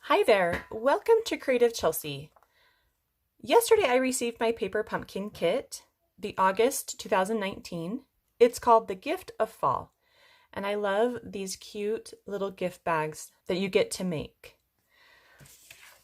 Hi there, welcome to Creative Chelsey. Yesterday I received my Paper Pumpkin kit, the August 2019. It's called The Gift of Fall, and I love these cute little gift bags that you get to make.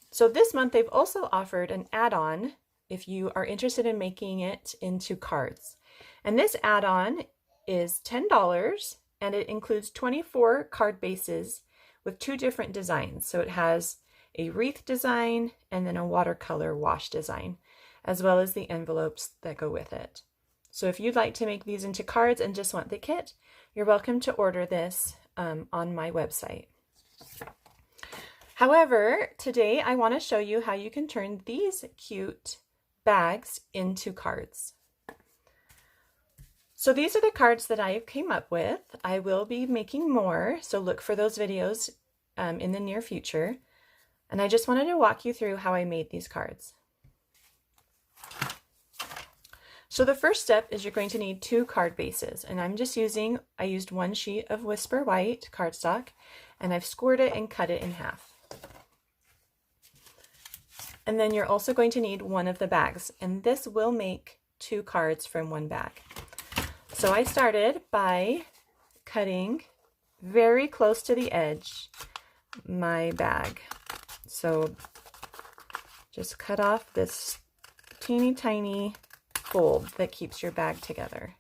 So this month they've also offered an add-on if you are interested in making it into cards. And this add-on is $10 and it includes 24 card bases with 2 different designs. So it has a wreath design and then a watercolor wash design, as well as the envelopes that go with it. So if you'd like to make these into cards and just want the kit, you're welcome to order this on my website. However, today I want to show you how you can turn these cute bags into cards. So these are the cards that I came up with. I will be making more, so look for those videos in the near future. And I just wanted to walk you through how I made these cards. So the first step is you're going to need 2 card bases, and I used 1 sheet of Whisper White cardstock, and I've scored it and cut it in half. And then you're also going to need 1 of the bags, and this will make 2 cards from 1 bag. So I started by cutting very close to the edge my bag. So just cut off this teeny tiny fold that keeps your bag together.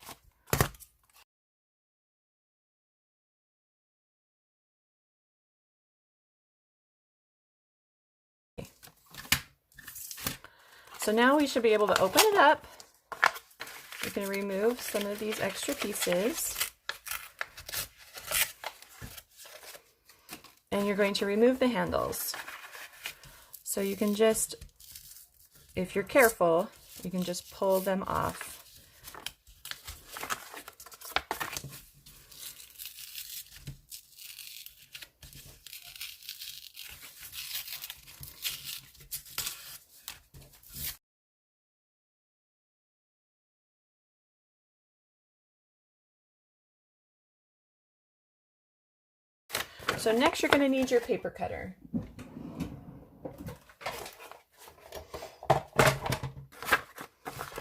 So now we should be able to open it up. You can remove some of these extra pieces. And you're going to remove the handles. So you can just, if you're careful, you can just pull them off. So next you're going to need your paper cutter.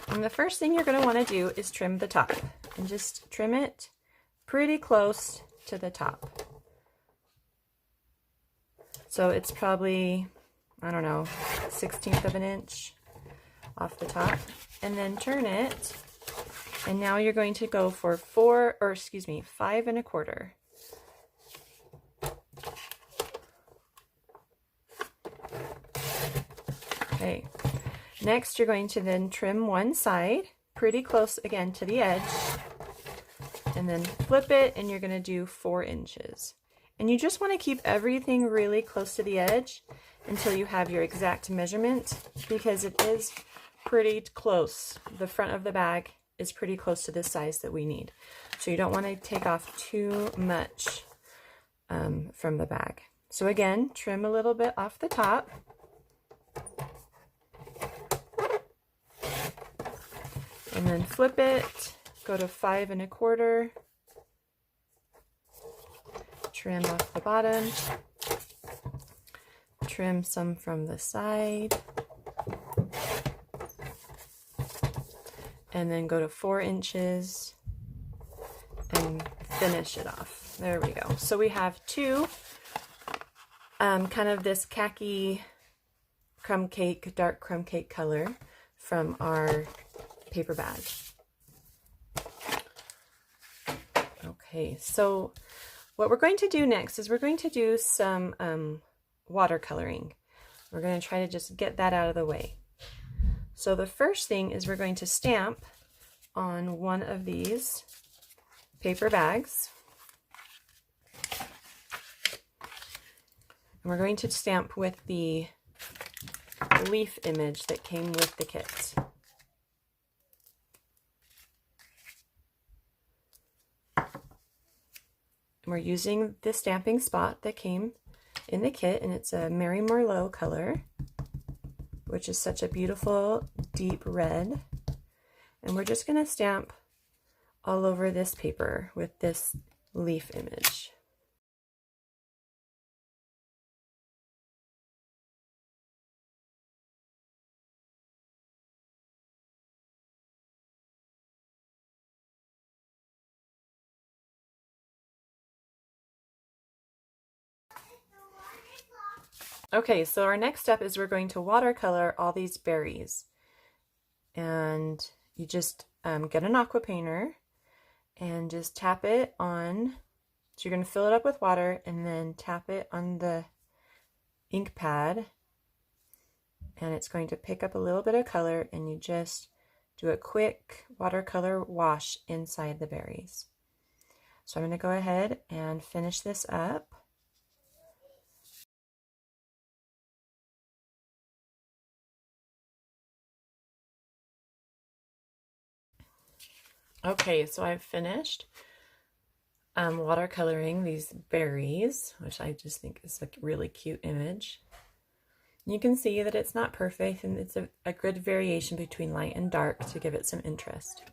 And the first thing you're going to want to do is trim the top, and just trim it pretty close to the top. So it's probably, I don't know, 1/16 of an inch off the top, and then turn it. And now you're going to go for 5 1/4. Okay, next you're going to then trim one side pretty close again to the edge, and then flip it, and you're going to do 4 inches. And you just want to keep everything really close to the edge until you have your exact measurement, because it is pretty close. The front of the bag is pretty close to the size that we need. So you don't want to take off too much from the bag. So again, trim a little bit off the top. And then flip it, go to 5 1/4, trim off the bottom, trim some from the side, and then go to 4 inches and finish it off. There we go. So we have 2, kind of this khaki crumb cake, dark crumb cake color from our paper bag. Okay, so what we're going to do next is we're going to do some watercoloring. We're going to try to just get that out of the way. So the first thing is we're going to stamp on one of these paper bags. And we're going to stamp with the leaf image that came with the kit. We're using the stamping spot that came in the kit, and it's a Mary Merlot color, which is such a beautiful deep red. And we're just going to stamp all over this paper with this leaf image. Okay, so our next step is we're going to watercolor all these berries. And you just get an Aqua Painter and just tap it on. So you're going to fill it up with water and then tap it on the ink pad. And it's going to pick up a little bit of color, and you just do a quick watercolor wash inside the berries. So I'm going to go ahead and finish this up. Okay, so I've finished watercoloring these berries, which I just think is a really cute image. You can see that it's not perfect, and it's a good variation between light and dark to give it some interest.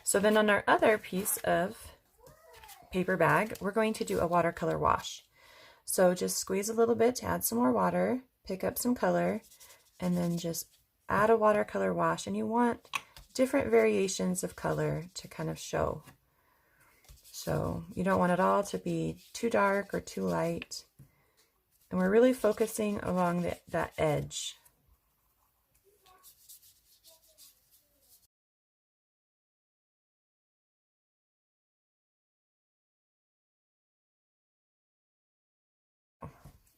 So then on our other piece of paper bag, we're going to do a watercolor wash. So just squeeze a little bit to add some more water, pick up some color, and then just add a watercolor wash. And you want different variations of color to kind of show. So you don't want it all to be too dark or too light. And we're really focusing along that edge.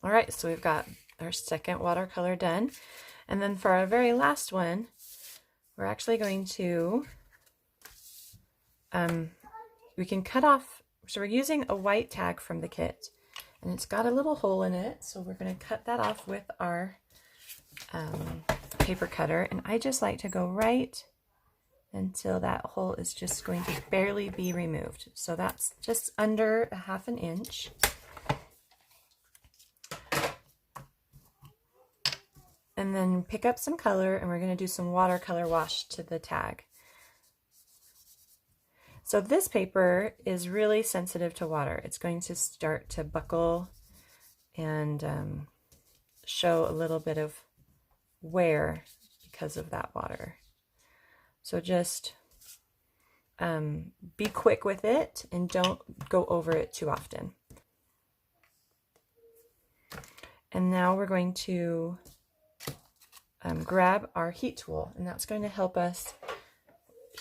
All right, so we've got our second watercolor done. And then for our very last one, we're actually going to, we can cut off, so we're using a white tag from the kit. And it's got a little hole in it, so we're going to cut that off with our paper cutter. And I just like to go right until that hole is just going to barely be removed. So that's just under a ½ inch. And then pick up some color, and we're going to do some watercolor wash to the tag. So this paper is really sensitive to water. It's going to start to buckle and show a little bit of wear because of that water. So just be quick with it and don't go over it too often. And now we're going to grab our heat tool, and that's going to help us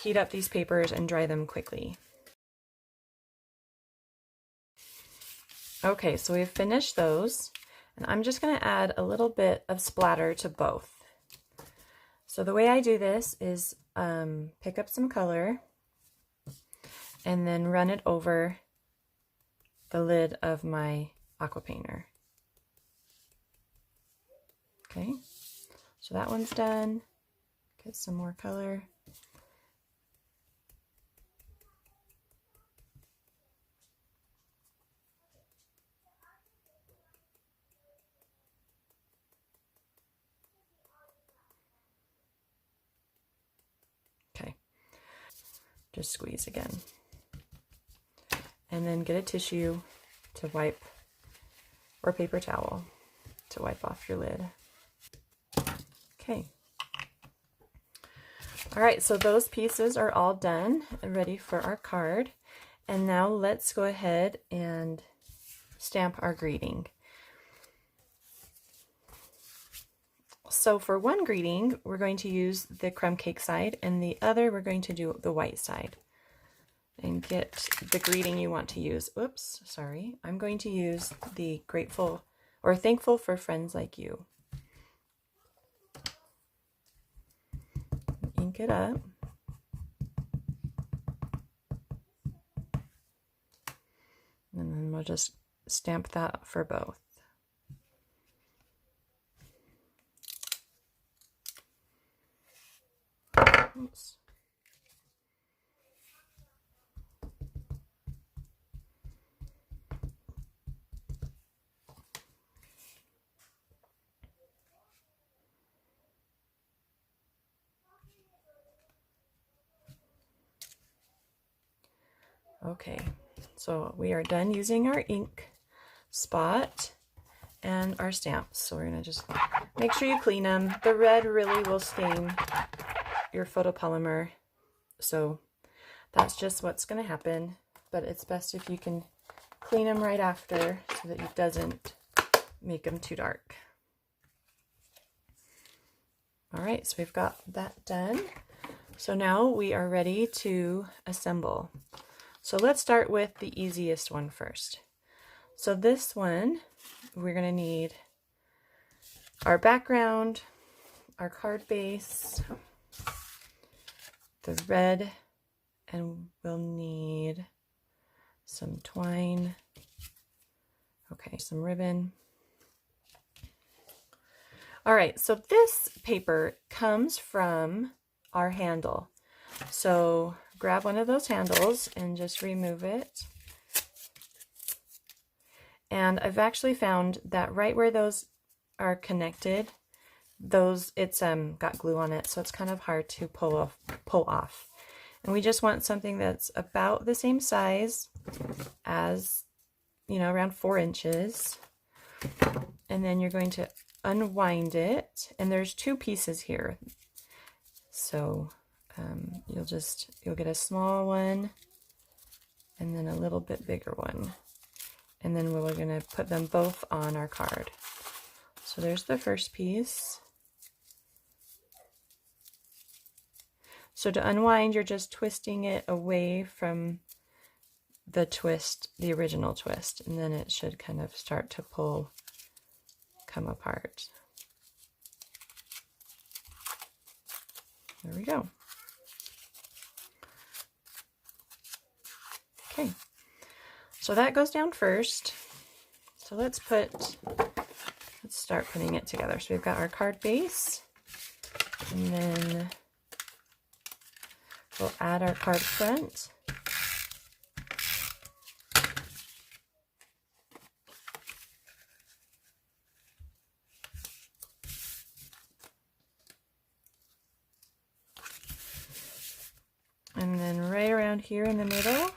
heat up these papers and dry them quickly. Okay, so we've finished those, and I'm just going to add a little bit of splatter to both. So the way I do this is pick up some color and then run it over the lid of my Aqua Painter. Okay, so that one's done. Get some more color. Okay, just squeeze again. And then get a tissue to wipe, or a paper towel to wipe off your lid. Okay. All right, so those pieces are all done and ready for our card. And now let's go ahead and stamp our greeting. So for one greeting, we're going to use the crumb cake side, and the other we're going to do the white side. And get the greeting you want to use. Oops, sorry. I'm going to use the grateful or thankful for friends like you. Ink it up. And then we'll just stamp that for both. Oops. Okay, so we are done using our ink spot and our stamps. So we're going to just make sure you clean them. The red really will stain your photopolymer, so that's just what's going to happen. But it's best if you can clean them right after so that it doesn't make them too dark. All right, so we've got that done. So now we are ready to assemble. So let's start with the easiest one first. So this one, we're going to need our background, our card base, the red, and we'll need some twine, okay, some ribbon. All right, so this paper comes from our handle. So grab one of those handles and just remove it. And I've actually found that right where those are connected, it's got glue on it, so it's kind of hard to pull off. And we just want something that's about the same size as, you know, around 4 inches. And then you're going to unwind it, and there's 2 pieces here. So you'll get a small one and then a little bit bigger one. And then we're going to put them both on our card. So there's the first piece. So to unwind, you're just twisting it away from the twist, the original twist, and then it should kind of start to come apart. There we go. Okay, so that goes down first. So let's start putting it together. So we've got our card base, and then we'll add our card front. And then right around here in the middle,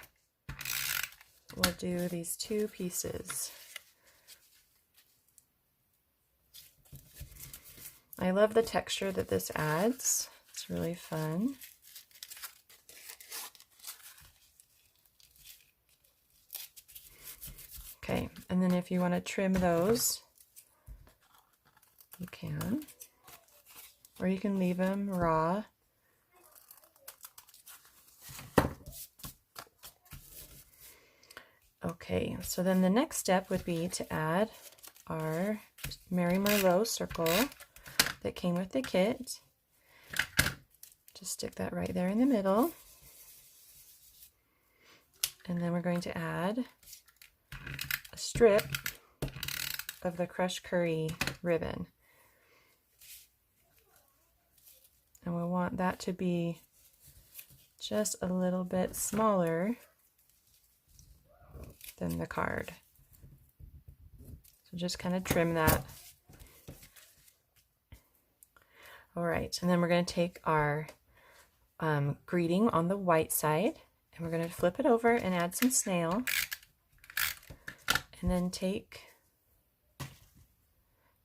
we'll do these 2 pieces. I love the texture that this adds. It's really fun. Okay, and then if you want to trim those, you can. Or you can leave them raw. Okay, so then the next step would be to add our Mary Merlot circle that came with the kit. Just stick that right there in the middle. And then we're going to add a strip of the crushed curry ribbon. And we want that to be just a little bit smaller than the card. So just kind of trim that. All right, and then we're going to take our greeting on the white side, and we're going to flip it over and add some snail. And then take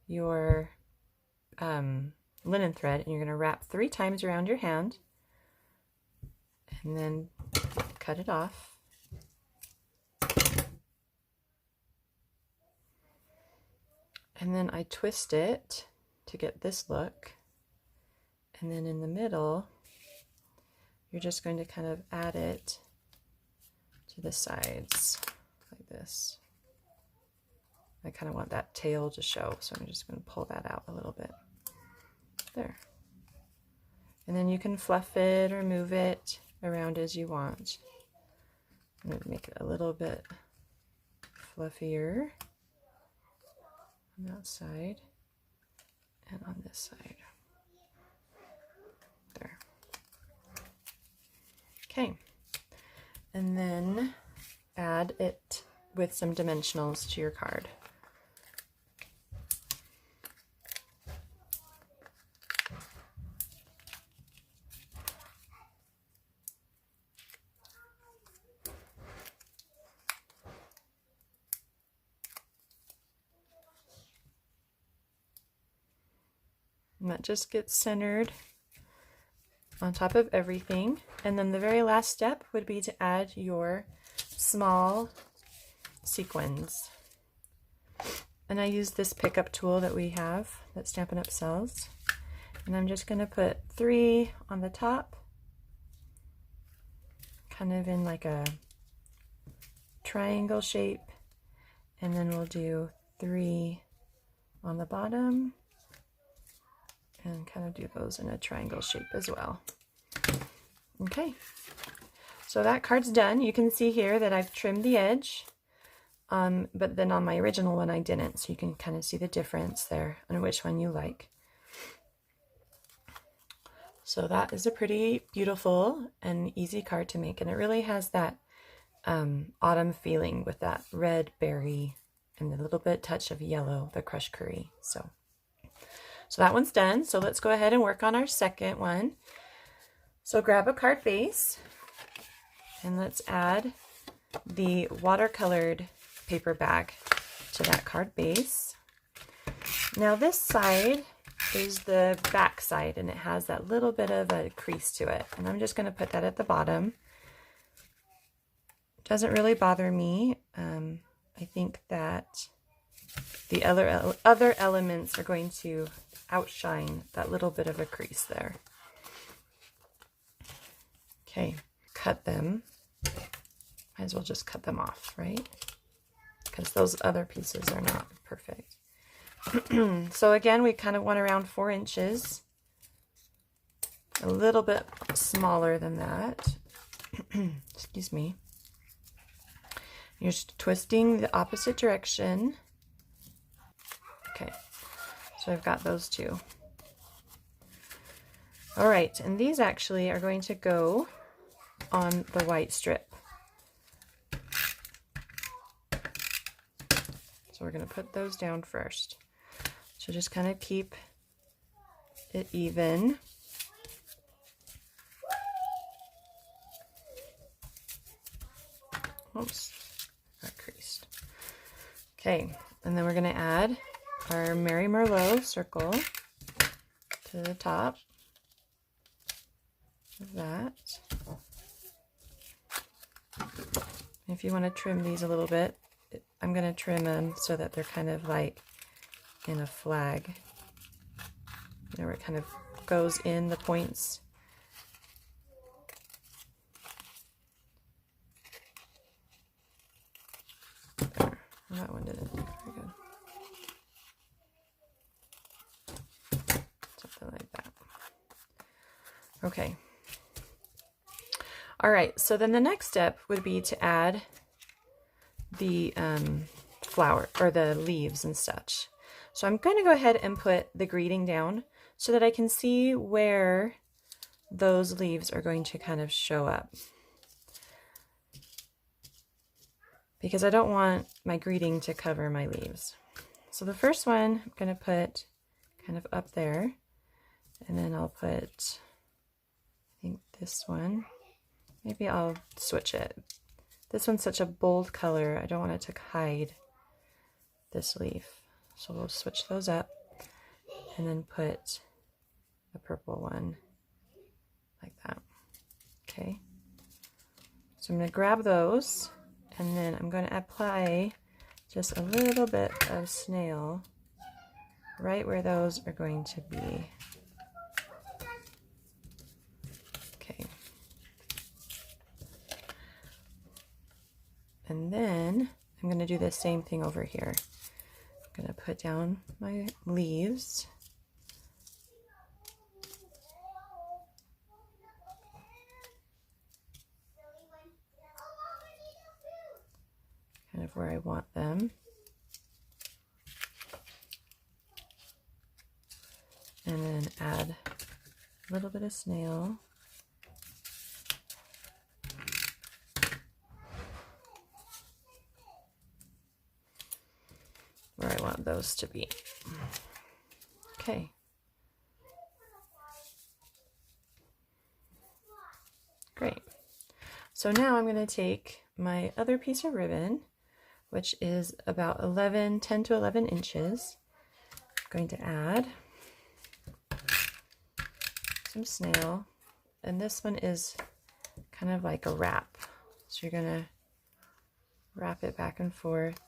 your linen thread, and you're going to wrap 3 times around your hand, and then cut it off. And then I twist it to get this look. And then in the middle, you're just going to kind of add it to the sides like this. I kind of want that tail to show, so I'm just going to pull that out a little bit. There. And then you can fluff it or move it around as you want. I'm going to make it a little bit fluffier on that side and on this side. There. Okay. And then add it with some dimensionals to your card. And that just gets centered on top of everything. And then the very last step would be to add your small sequins. And I use this pickup tool that we have that Stampin' Up sells. And I'm just going to put 3 on the top, kind of in like a triangle shape. And then we'll do 3 on the bottom and kind of do those in a triangle shape as well. Okay, so that card's done. You can see here that I've trimmed the edge, but then on my original one I didn't, so you can kind of see the difference there on which one you like. So that is a pretty beautiful and easy card to make, and it really has that autumn feeling with that red berry and a little bit touch of yellow, the crushed curry. So that one's done. So let's go ahead and work on our second one. So grab a card base and let's add the watercolored paper bag to that card base. Now this side is the back side and it has that little bit of a crease to it. And I'm just going to put that at the bottom. Doesn't really bother me. I think that the other elements are going to outshine that little bit of a crease there. Okay, cut them. Might as well just cut them off, right? Because those other pieces are not perfect. So again, we kind of want around 4 inches. A little bit smaller than that. Excuse me. You're just twisting the opposite direction. Okay, so I've got those 2. All right, and these actually are going to go on the white strip. So we're going to put those down first. So just kind of keep it even. Oops, got creased. Okay, and then we're going to add our Mary Merlot circle to the top of that. If you want to trim these a little bit, I'm going to trim them so that they're kind of like in a flag. You know, where it kind of goes in the points. There. That one didn't. Very good. Something like that. Okay. All right, so then the next step would be to add the flower or the leaves and such. So I'm going to go ahead and put the greeting down so that I can see where those leaves are going to kind of show up. Because I don't want my greeting to cover my leaves. So the first one I'm going to put kind of up there, and then I'll put, I think this one, maybe I'll switch it. This one's such a bold color, I don't want it to hide this leaf. So we'll switch those up and then put a purple one like that. Okay. So I'm going to grab those and then I'm going to apply just a little bit of snail right where those are going to be. Okay. And then I'm going to do the same thing over here. I'm going to put down my leaves. Kind of where I want them. And then add a little bit of snail. Where I want those to be. Okay. Great. So now I'm going to take my other piece of ribbon, which is about 10 to 11 inches. I'm going to add some snail, and this one is kind of like a wrap. So you're going to wrap it back and forth.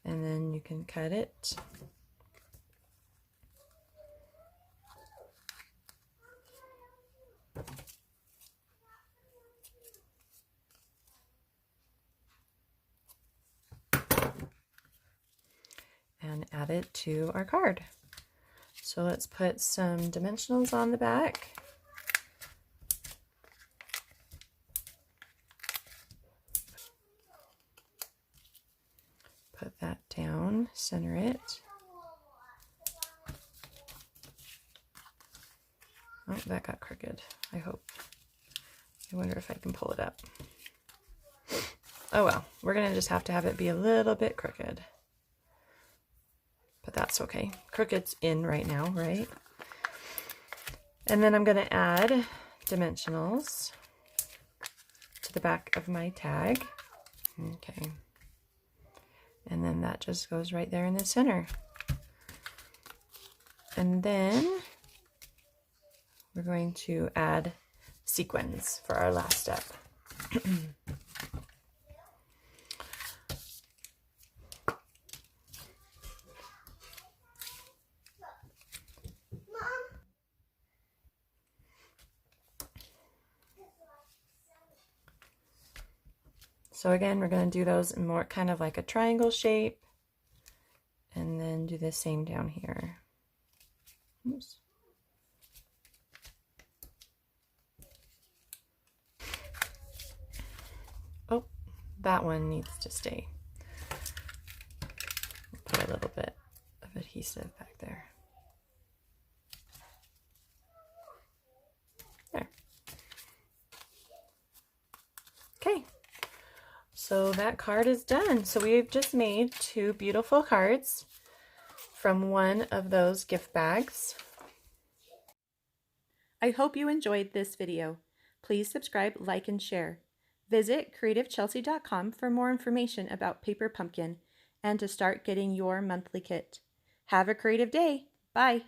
and then you can cut it. And add it to our card. So let's put some dimensionals on the back. Put that down, center it. Oh, that got crooked, I hope. I wonder if I can pull it up. Oh well, we're gonna just have to have it be a little bit crooked. But that's okay. Crooked's in right now, right? And then I'm going to add dimensionals to the back of my tag. Okay. And then that just goes right there in the center. And then we're going to add sequins for our last step. So again, we're going to do those in more kind of like a triangle shape, and then do the same down here. Oops. Oh, that one needs to stay. Put a little bit of adhesive back there. There. Okay. So that card is done. So we've just made 2 beautiful cards from one of those gift bags. I hope you enjoyed this video. Please subscribe, like, and share. Visit creativechelsey.com for more information about Paper Pumpkin and to start getting your monthly kit. Have a creative day. Bye.